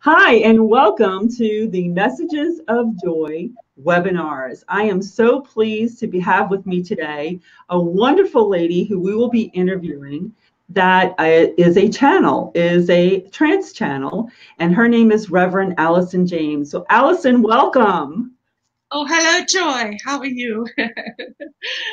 Hi, and welcome to the Messages of Joy webinars. I am so pleased to have with me today a wonderful lady who we will be interviewing that is a trance channel, and her name is Reverend Alison James. So Alison, welcome. Oh, hello, Joy. How are you?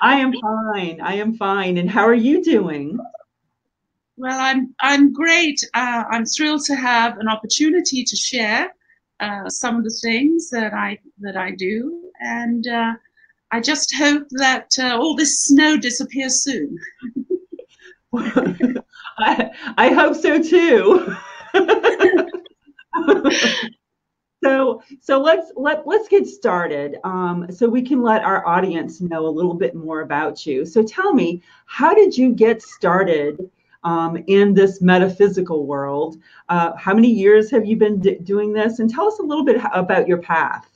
I am fine. I am fine. And how are you doing? Well, I'm great. I'm thrilled to have an opportunity to share some of the things that I do, and I just hope that all this snow disappears soon. I hope so too. So let's get started, so we can let our audience know a little bit more about you. So tell me, how did you get started in this metaphysical world? How many years have you been doing this? And tell us a little bit about your path.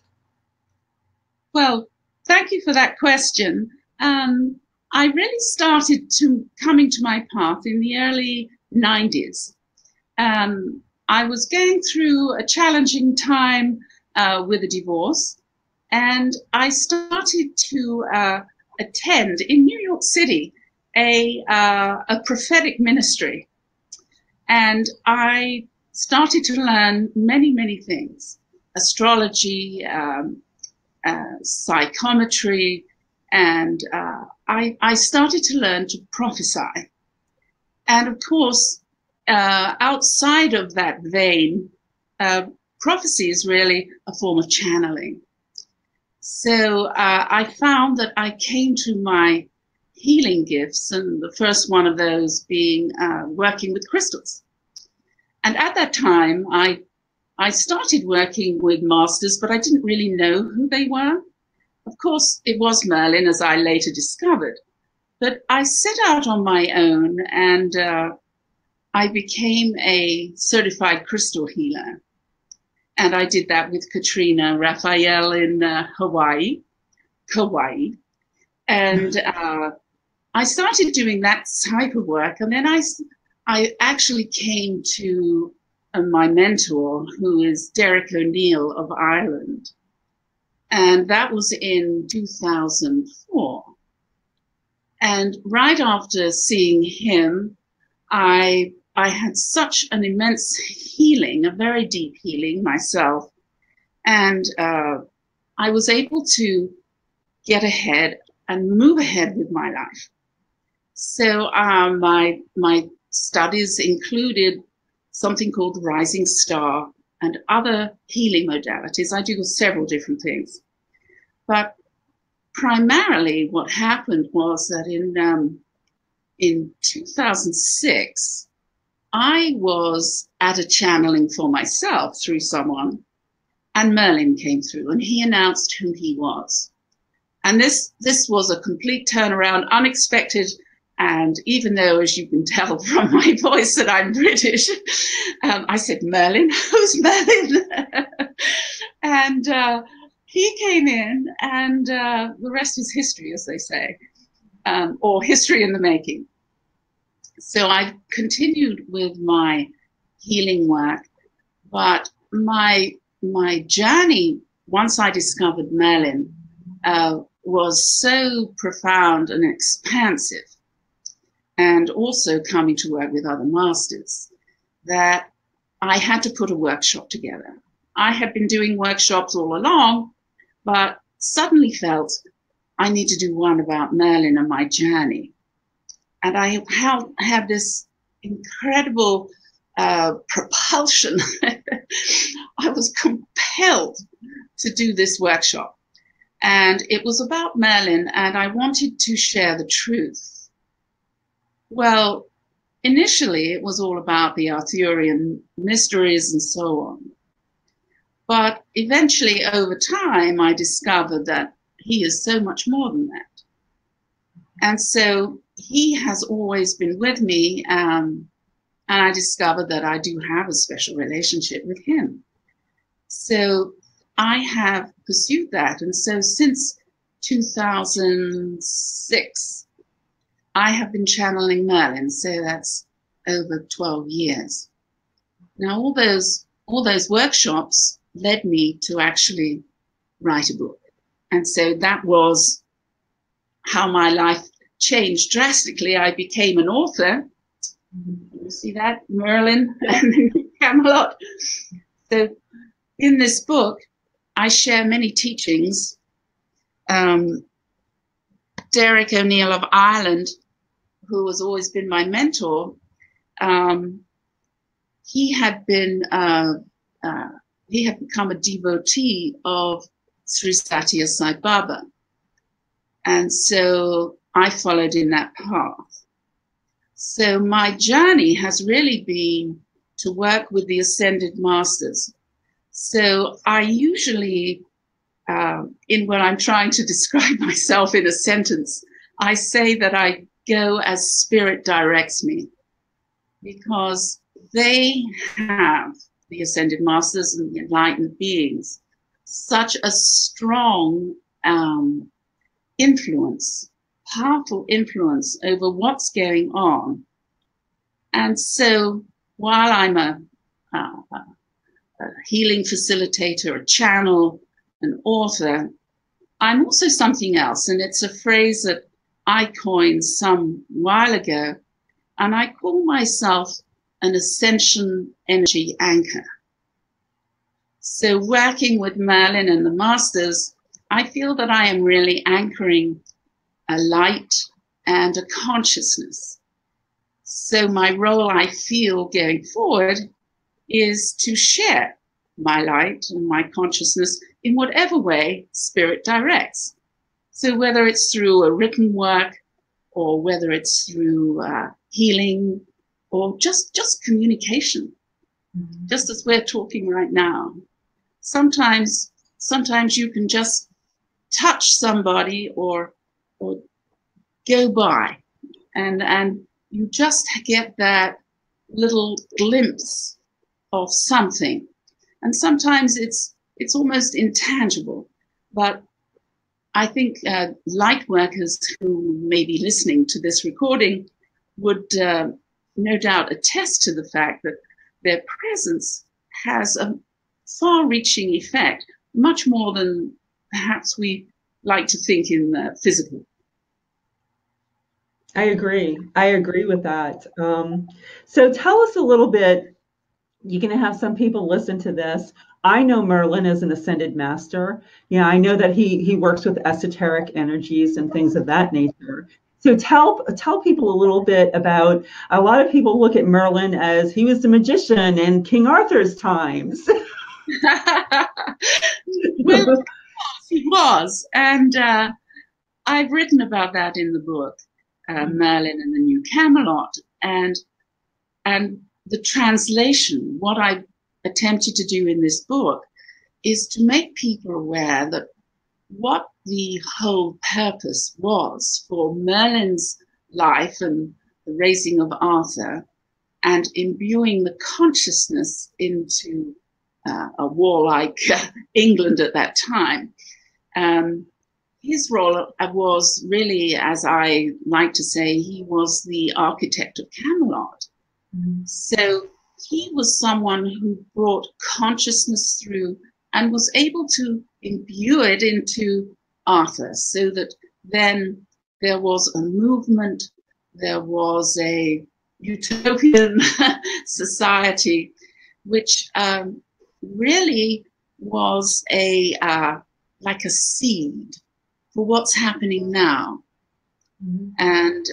Well, thank you for that question. I really started coming to my path in the early 90s. I was going through a challenging time with a divorce, and I started to attend in New York City a prophetic ministry, and I started to learn many things: astrology, psychometry, and I started to learn to prophesy. And of course, outside of that vein, prophecy is really a form of channeling. So I found that I came to my healing gifts, and the first one of those being working with crystals. And at that time, I started working with masters, but I didn't really know who they were. Of course, it was Merlin, as I later discovered. But I set out on my own, and I became a certified crystal healer. And I did that with Katrina Raphael in Hawaii, Kauai. And I started doing that type of work. And then I actually came to my mentor, who is Derek O'Neill of Ireland. And that was in 2004. And right after seeing him, I had such an immense healing, a very deep healing myself. And I was able to get ahead and move ahead with my life. So my studies included something called Rising Star and other healing modalities. I do several different things. But primarily what happened was that in 2006, I was at a channeling for myself through someone, and Merlin came through, and he announced who he was. And this was a complete turnaround, unexpected. And even though, as you can tell from my voice, that I'm British, I said, Merlin, who's Merlin? And he came in, and the rest is history, as they say, or history in the making. So I continued with my healing work, but my journey, once I discovered Merlin, was so profound and expansive, and also coming to work with other masters, that I had to put a workshop together. I had been doing workshops all along, but suddenly felt I need to do one about Merlin and my journey. And I had this incredible propulsion. I was compelled to do this workshop. And it was about Merlin, and I wanted to share the truth. Well, initially it was all about the Arthurian mysteries and so on. But eventually, over time, I discovered that he is so much more than that. And so he has always been with me, and I discovered that I do have a special relationship with him. So I have pursued that. And so since 2006, I have been channeling Merlin. So that's over 12 years. Now, all all those workshops led me to actually write a book. And so that was how my life changed drastically. I became an author. You see that? Merlin and Camelot. So in this book, I share many teachings. Derek O'Neill of Ireland, who has always been my mentor, he had become a devotee of Sri Sathya Sai Baba. And so I followed in that path. So my journey has really been to work with the Ascended Masters. So I usually, when I'm trying to describe myself in a sentence, I say that I go as Spirit directs me, because they have, the Ascended Masters and the enlightened beings, such a strong influence, powerful influence over what's going on. And so while I'm a healing facilitator, a channel, an author, I'm also something else. And it's a phrase that I coined some while ago, and I call myself an Ascension energy anchor. So working with Merlin and the Masters, I feel that I am really anchoring a light and a consciousness. So my role, I feel, going forward is to share my light and my consciousness in whatever way Spirit directs. So whether it's through a written work, or whether it's through healing, or just communication, just as we're talking right now. Sometimes you can just touch somebody or go by, and you just get that little glimpse of something. And sometimes it's almost intangible, but I think light workers who may be listening to this recording would no doubt attest to the fact that their presence has a far-reaching effect, much more than perhaps we like to think in physical. I agree with that. So tell us a little bit. You're going to have some people listen to this. I know Merlin is an ascended master. Yeah, I know that he works with esoteric energies and things of that nature. So tell people a little bit about, a lot of people look at Merlin as he was the magician in King Arthur's times. Well, he was. And I've written about that in the book, Merlin and the New Camelot. And the translation, what I attempted to do in this book is to make people aware that what the whole purpose was for Merlin's life and the raising of Arthur, and imbuing the consciousness into a warlike England at that time. His role was really, as I like to say, he was the architect of Camelot. Mm-hmm. So he was someone who brought consciousness through and was able to imbue it into Arthur, so that then there was a movement, there was a utopian society, which really was like a seed for what's happening now. Mm-hmm. And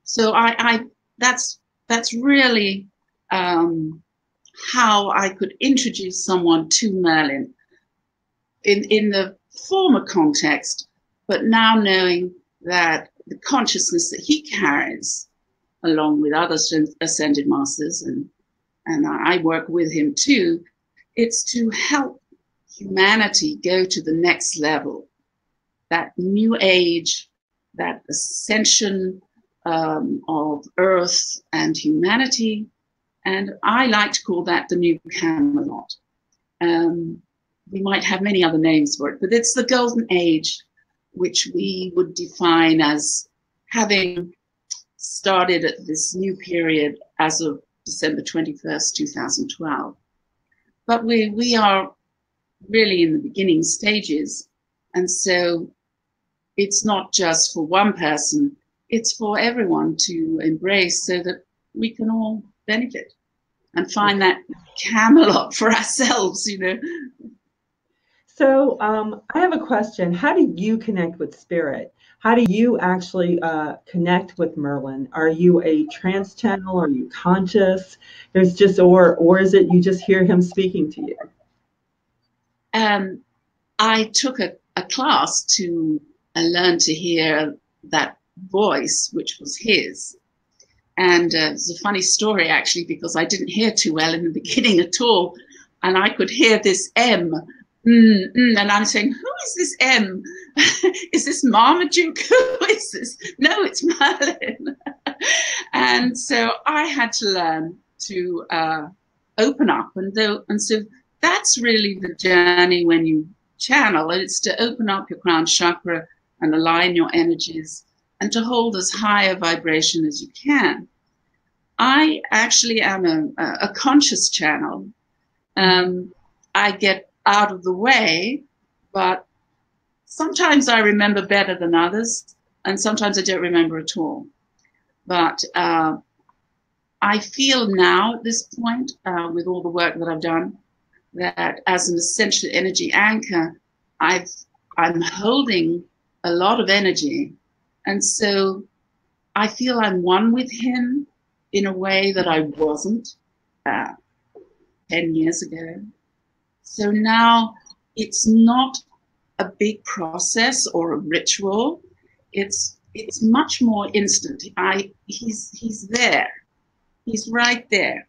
so that's really how I could introduce someone to Merlin in the former context, but now knowing that the consciousness that he carries, along with other ascended masters, and I work with him too, it's to help humanity go to the next level, that new age, that ascension of Earth and humanity. And I like to call that the New Camelot. We might have many other names for it, but it's the golden age, which we would define as having started at this new period as of December 21st, 2012. but we are really in the beginning stages, and so it's not just for one person, it's for everyone to embrace so that we can all benefit and find that Camelot for ourselves, you know. So I have a question. How do you connect with spirit? How do you actually connect with Merlin? Are you a trance channel? Are you conscious? There's just, or is it you just hear him speaking to you? I took a class to learn to hear that voice, which was his. And it's a funny story, actually, because I didn't hear too well in the beginning at all. And I could hear this M. And I'm saying, who is this M? Is this Marmaduke? Who is this? No, it's Merlin. And so I had to learn to open up. And so that's really the journey when you channel. It's to open up your crown chakra and align your energies and to hold as high a vibration as you can. I actually am a conscious channel. I get out of the way, but sometimes I remember better than others, and sometimes I don't remember at all. But I feel now at this point, with all the work that I've done, that as an essential energy anchor, I'm holding a lot of energy. And so I feel I'm one with him in a way that I wasn't 10 years ago. So now it's not a big process or a ritual. It's much more instant. He's there. He's right there.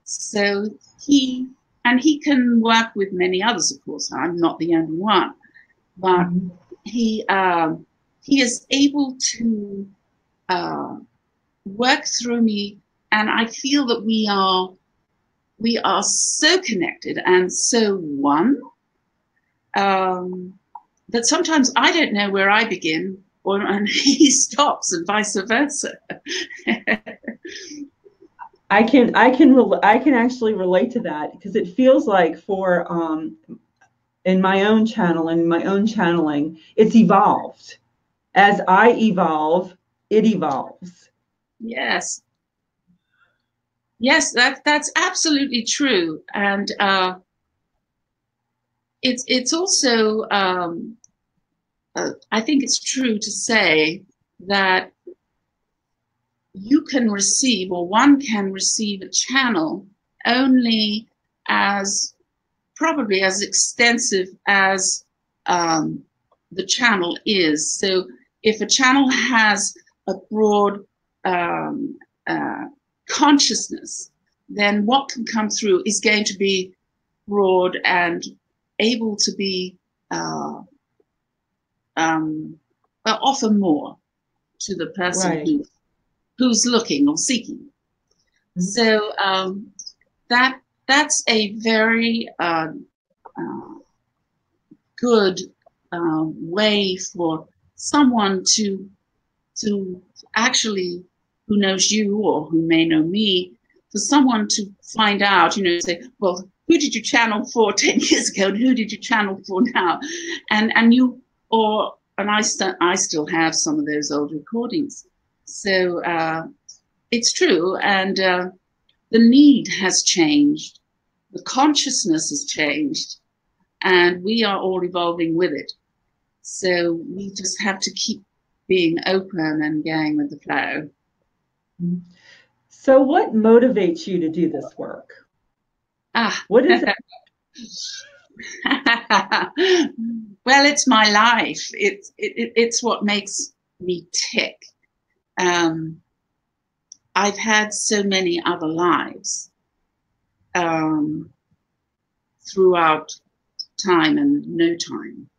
So he can work with many others, of course. I'm not the only one, but he is able to work through me, and I feel that we are so connected and so one that sometimes I don't know where I begin and he stops, and vice versa. I can actually relate to that, because it feels like for in my own channel and my own channeling, it's evolved. As I evolve, it evolves. Yes. Yes, that's absolutely true. And it's also I think it's true to say that you can receive, or one can receive, a channel only as probably as extensive as the channel is. So if a channel has a broad consciousness, then what can come through is going to be broad and able to be offer more to the person, right, who's looking or seeking. So that's a very good way for someone to actually, who knows you or who may know me, for someone to find out, say, well, who did you channel for 10 years ago and who did you channel for now? And I still have some of those old recordings. So it's true, and the need has changed, the consciousness has changed, and we are all evolving with it. So we just have to keep being open and going with the flow. So what motivates you to do this work? What is it? Well, it's my life. It's what makes me tick. I've had so many other lives throughout time and no time.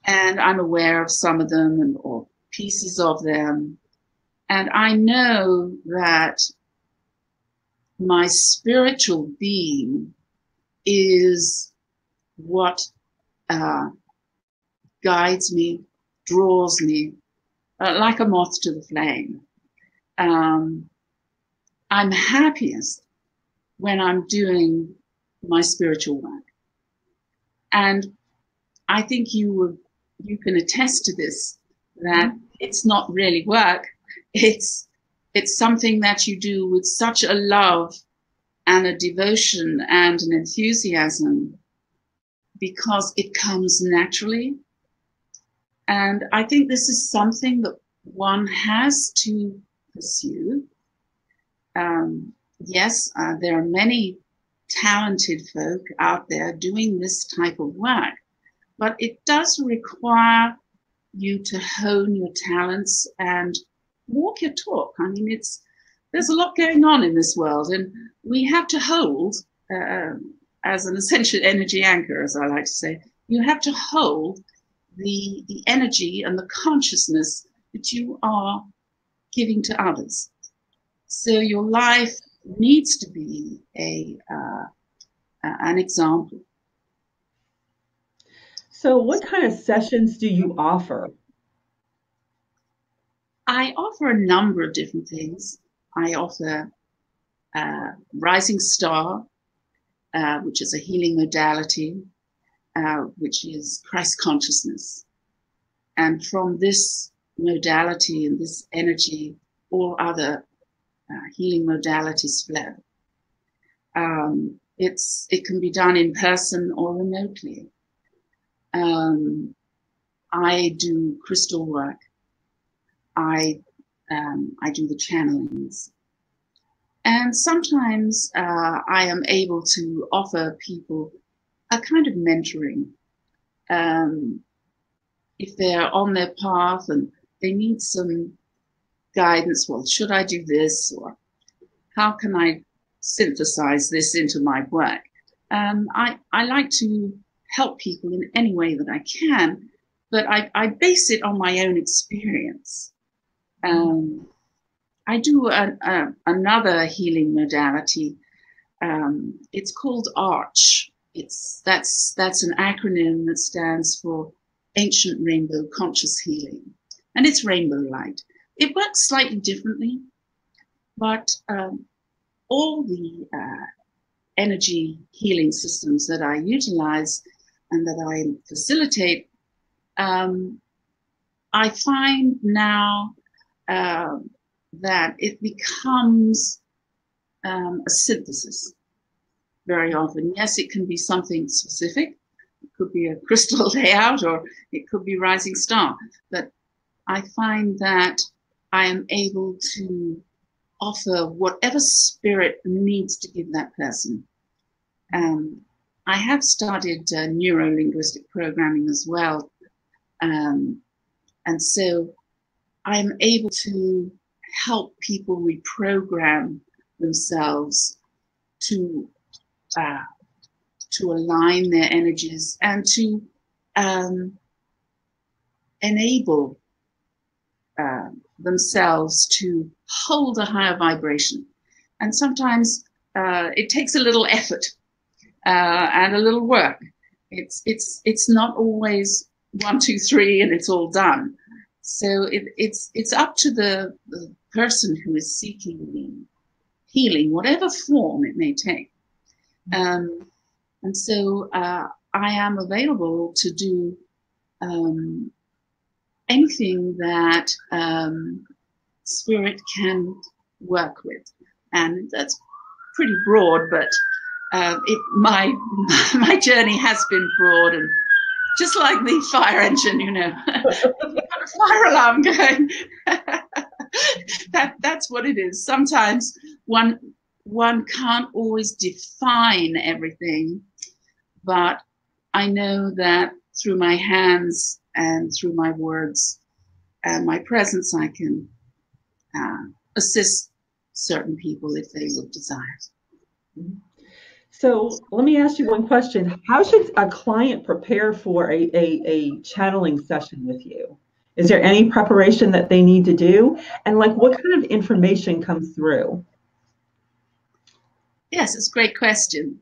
And I'm aware of some of them or pieces of them. And I know that my spiritual being is what guides me, draws me, like a moth to the flame. I'm happiest when I'm doing my spiritual work. And I think you can attest to this, that it's not really work. It's something that you do with such a love and a devotion and an enthusiasm, because it comes naturally. And I think this is something that one has to pursue. Yes, there are many talented folk out there doing this type of work, but it does require you to hone your talents and walk your talk. I mean, there's a lot going on in this world, and we have to hold, as an Ascension energy anchor, as I like to say, you have to hold the energy and the consciousness that you are giving to others. So your life needs to be an example. So what kind of sessions do you offer? I offer a number of different things. I offer Rising Star, which is a healing modality, which is Christ consciousness. And from this modality and this energy, all other healing modalities flow. It can be done in person or remotely. I do crystal work. I do the channelings. And sometimes I am able to offer people a kind of mentoring. If they're on their path and they need some guidance, well, should I do this? Or how can I synthesize this into my work? I like to help people in any way that I can, but I base it on my own experience. I do another healing modality. It's called ARCH. That's an acronym that stands for Ancient Rainbow Conscious Healing, and it's rainbow light. It works slightly differently, but all the energy healing systems that I utilize and that I facilitate, I find now that it becomes a synthesis very often. Yes, it can be something specific. It could be a crystal layout, or it could be Rising Star. But I find that I am able to offer whatever spirit needs to give that person. I have started neuro-linguistic programming as well. And so I'm able to help people reprogram themselves to align their energies and to enable themselves to hold a higher vibration. And sometimes it takes a little effort and a little work. It's not always 1, 2, 3 and it's all done. So it's up to the person who is seeking healing, whatever form it may take. And so I am available to do anything that spirit can work with. And that's pretty broad, but my journey has been broad, and just like the fire engine, you know, you've got a fire alarm going. That's what it is. Sometimes one can't always define everything, but I know that through my hands and through my words and my presence, I can assist certain people if they would desire. So let me ask you one question. How should a client prepare for a channeling session with you? Is there any preparation that they need to do? And like, what kind of information comes through? Yes, it's a great question.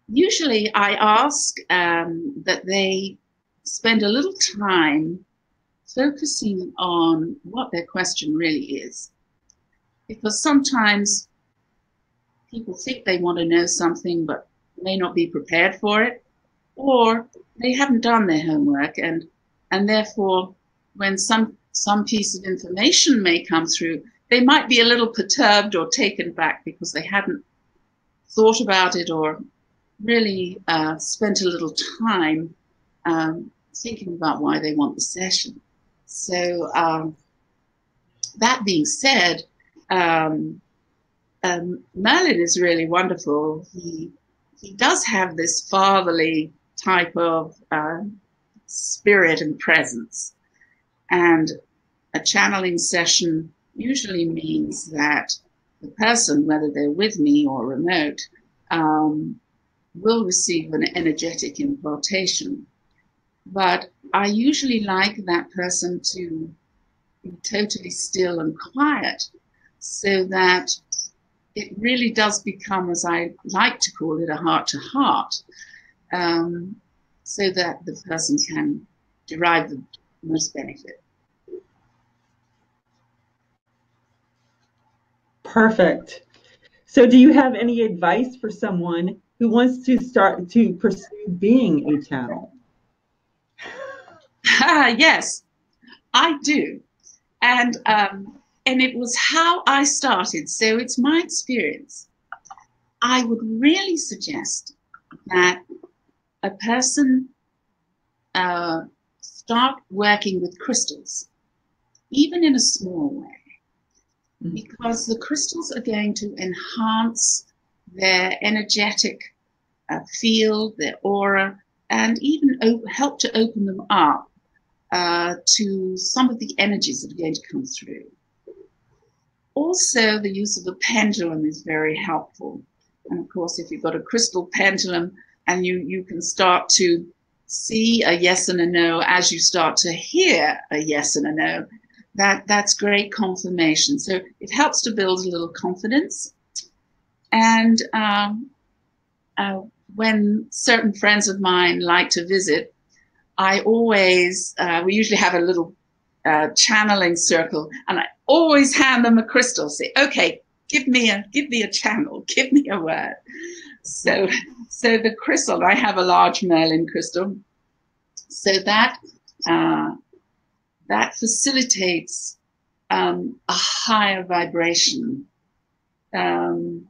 Usually I ask that they spend a little time focusing on what their question really is. Because sometimes people think they want to know something but may not be prepared for it, or they haven't done their homework, and therefore when some piece of information may come through, they might be a little perturbed or taken back because they hadn't thought about it or really spent a little time thinking about why they want the session. So that being said, Merlin is really wonderful. He does have this fatherly type of spirit and presence. And a channeling session usually means that the person, whether they're with me or remote, will receive an energetic impartation. But I usually like that person to be totally still and quiet, so that it really does become, as I like to call it, a heart-to-heart, so that the person can derive the most benefit. Perfect. So do you have any advice for someone who wants to start to pursue being a channel? Yes, I do. And it was how I started. So it's my experience. I would really suggest that a person start working with crystals, even in a small way, because the crystals are going to enhance their energetic field, their aura, and even help to open them up to some of the energies that are going to come through. Also, the use of a pendulum is very helpful. And of course, if you've got a crystal pendulum and you can start to see a yes and a no as you start to hear a yes and a no, that's great confirmation. So it helps to build a little confidence. And when certain friends of mine like to visit, I always, we usually have a little channeling circle, and I always hand them a crystal, say, okay, give me a channel, give me a word. So the crystal, I have a large Merlin crystal, so that facilitates a higher vibration, and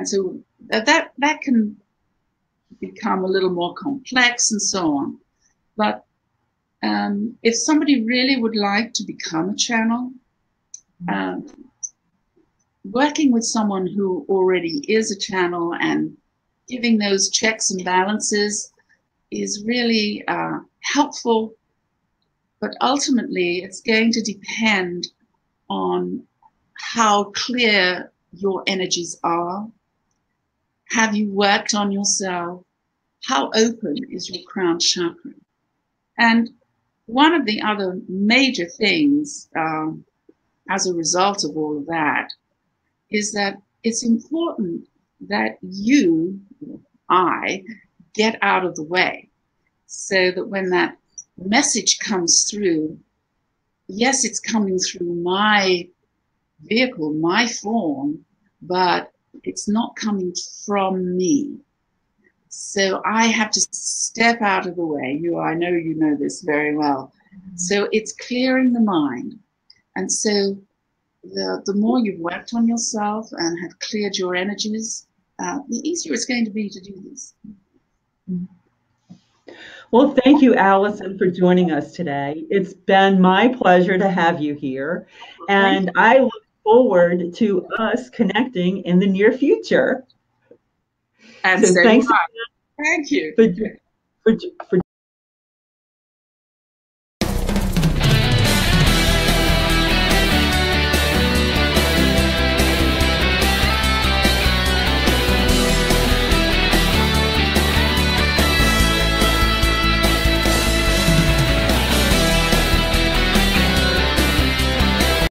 so that can become a little more complex and so on. But if somebody really would like to become a channel, working with someone who already is a channel and giving those checks and balances is really helpful. But ultimately, it's going to depend on how clear your energies are. Have you worked on yourself? How open is your crown chakra? And one of the other major things as a result of all of that is that it's important that I get out of the way, so that when that message comes through, yes, it's coming through my vehicle, my form, but it's not coming from me. So I have to step out of the way. I know you know this very well. So it's clearing the mind. And so the more you've worked on yourself and have cleared your energies, the easier it's going to be to do this. Well, thank you, Alison, for joining us today. It's been my pleasure to have you here. And I look forward to us connecting in the near future. And so thanks. Thank you. For